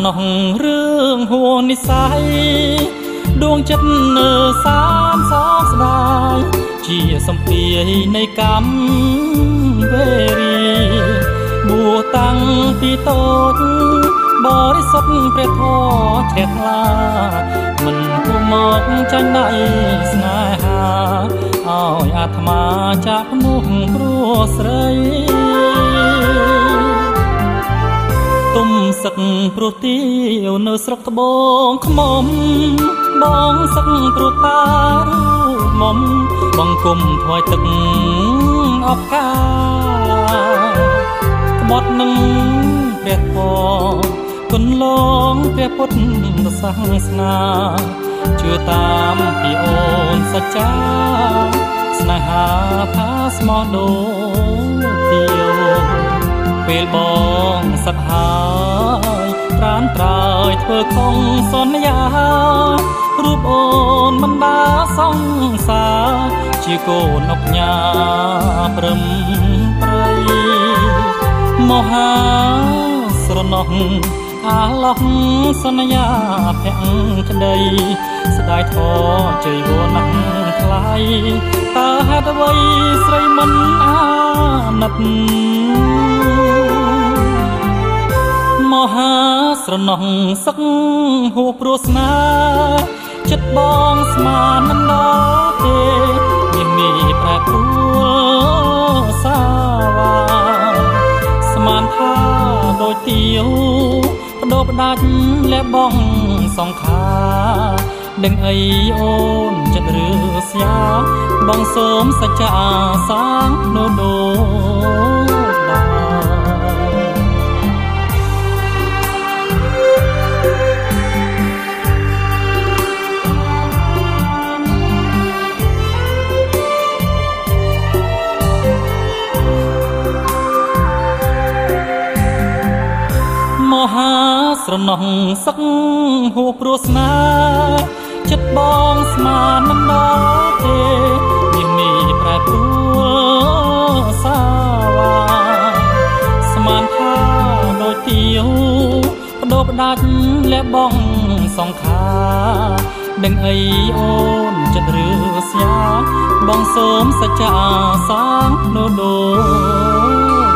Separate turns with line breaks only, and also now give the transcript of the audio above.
ណោះរឿងហួនិស័យដួងចិត្តនៅសានសោកស្ដាយជាសំភារនៃកម្មវេរីបួតាំងពីតូចបរិសុទ្ធព្រះធម៌ជ្រះថ្លាមិនគួរមកចាញ់ដៃស្នេហាឲ្យអាត្មាចាក់នោះព្រោះស្រីទុំសឹកព្រោះទាវនៅស្រុកត្បូងខ្មុំបងសឹកព្រោះតារូបមុំបងគុំថ្វាយទឹកអបការក្បត់នឹងព្រះធម៌គុណលងព្រះពុទ្ធសាសនាជឿតាមពីអូនសច្ចាស្នេហាថាស្មោះដូរទាវពេលបងសត្វហើយត្រានត្រើយធ្វើខុងសន្យារូបអូនមិនដាសង្សារជាកូនអុកញ៉ាព្រឹមព្រៃមហាស្រណោះអាឡោះសន្យាភក្តីស្ដាយធរជ័យវរណាស់ថ្លៃតើហេតុអ្វីស្រីមិនអាណិតមហាស្រណោះសឹកហួព្រោះស្នាចិត្តបងស្មានមិនដល់ទេមានមានប្រែប្រួលសាវាស្មានថាដូចទាវបដូរផ្ដាច់លែបងសង្ខាដឹងអីអូនចិត្តឬស្យាបងសូមសច្ចាសាងនោះដូរដាមហាស្រណោះសឹកហួព្រោះស្នាចិត្តបងស្មានមិនដល់ទេមានមានប្រែប្រួលសាវាស្មានថាដូចទាវបដូរផ្ដាច់លែបងសង្ខាដឹងអីអូនចិត្តឬស្យាបងសូមសច្ចាសាងនោះដូរ